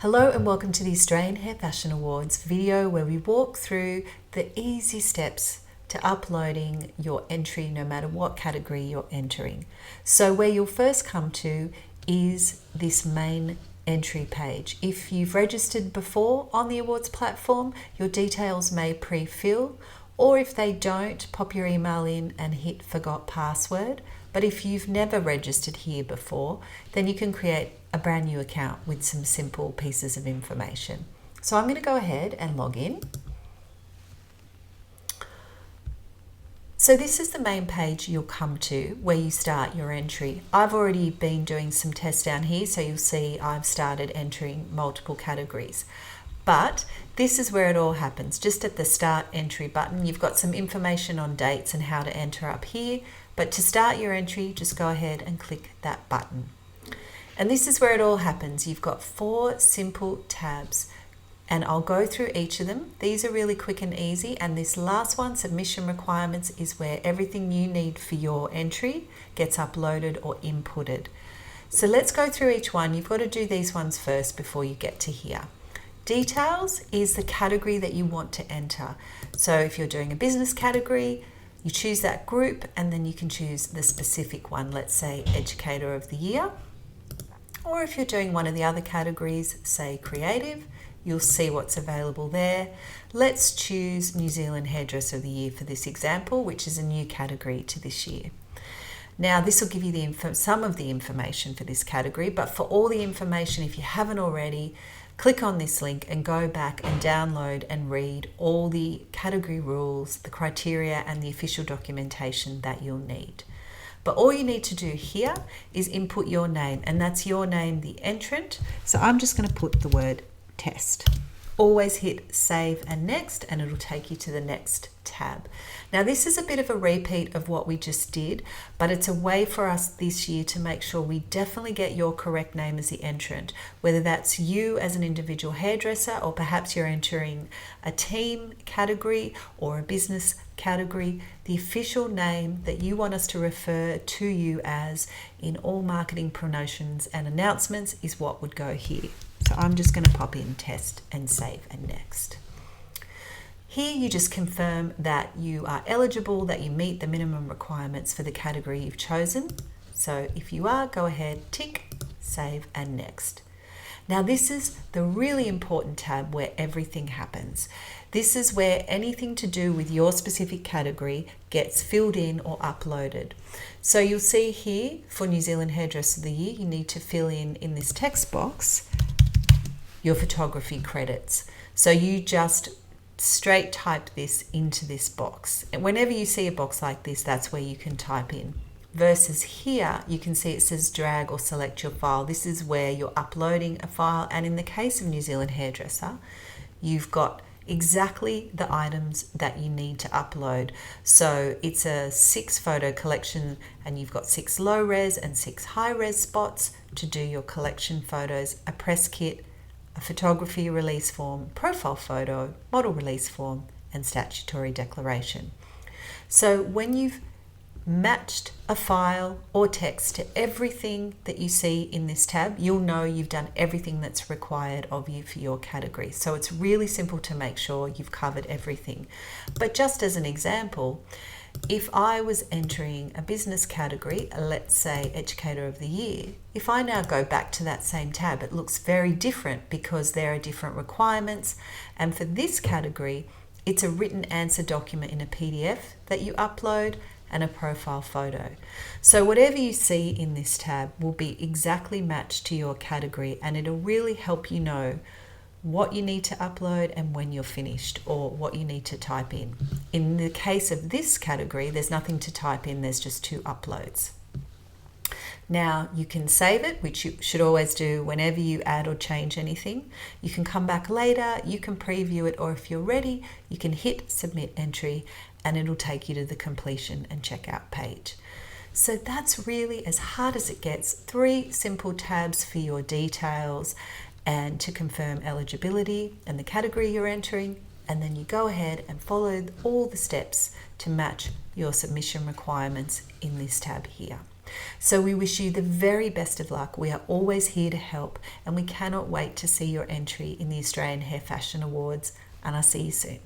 Hello and welcome to the AHFA Fashion Awards video where we walk through the easy steps to uploading your entry no matter what category you're entering. So where you'll first come to is this main entry page. If you've registered before on the awards platform, your details may pre-fill, or if they don't, pop your email in and hit forgot password. But if you've never registered here before, then you can create a brand new account with some simple pieces of information. So I'm going to go ahead and log in. So this is the main page you'll come to where you start your entry. I've already been doing some tests down here, so you'll see I've started entering multiple categories. But this is where it all happens. Just at the start entry button, you've got some information on dates and how to enter up here. But to start your entry, just go ahead and click that button. And this is where it all happens. You've got 4 simple tabs and I'll go through each of them. These are really quick and easy. And this last one, submission requirements, is where everything you need for your entry gets uploaded or inputted. So let's go through each one. You've got to do these ones first before you get to here. Details is the category that you want to enter. So if you're doing a business category, you choose that group and then you can choose the specific one, let's say Educator of the Year. Or if you're doing one of the other categories, say Creative, you'll see what's available there. Let's choose New Zealand Hairdresser of the Year for this example, which is a new category to this year. Now this will give you some of the information for this category, but for all the information, if you haven't already, click on this link and go back and download and read all the category rules, the criteria and the official documentation that you'll need. But all you need to do here is input your name, and that's your name, the entrant. So I'm just going to put the word test. Always hit save and next and it'll take you to the next tab. Now this is a bit of a repeat of what we just did, but it's a way for us this year to make sure we definitely get your correct name as the entrant, whether that's you as an individual hairdresser or perhaps you're entering a team category or a business category. The official name that you want us to refer to you as in all marketing promotions and announcements is what would go here. So I'm just going to pop in test and save and next. Here you just confirm that you are eligible, that you meet the minimum requirements for the category you've chosen. So if you are, go ahead, tick, save and next. Now this is the really important tab where everything happens. This is where anything to do with your specific category gets filled in or uploaded. So you'll see here for New Zealand Hairdresser of the Year, you need to fill in this text box, your photography credits. So you just straight type this into this box. And whenever you see a box like this, that's where you can type in. Versus here, you can see it says drag or select your file. This is where you're uploading a file. And in the case of New Zealand Hairdresser, you've got exactly the items that you need to upload. So it's a 6 photo collection and you've got 6 low res and 6 high res spots to do your collection photos, a press kit, a photography release form, profile photo, model release form, and statutory declaration. So when you've matched a file or text to everything that you see in this tab, you'll know you've done everything that's required of you for your category. So it's really simple to make sure you've covered everything. But just as an example, if I was entering a business category, let's say Educator of the Year, if I now go back to that same tab, it looks very different because there are different requirements. And for this category, it's a written answer document in a PDF that you upload and a profile photo. So whatever you see in this tab will be exactly matched to your category, and it'll really help you know what you need to upload and when you're finished, or what you need to type in. In the case of this category, there's nothing to type in, there's just 2 uploads. Now you can save it, which you should always do whenever you add or change anything. You can come back later, you can preview it, or if you're ready, you can hit submit entry and it'll take you to the completion and checkout page. So that's really as hard as it gets. 3 simple tabs for your details and to confirm eligibility and the category you're entering, and then you go ahead and follow all the steps to match your submission requirements in this tab here. So we wish you the very best of luck. We are always here to help, and we cannot wait to see your entry in the Australian Hair Fashion Awards, and I'll see you soon.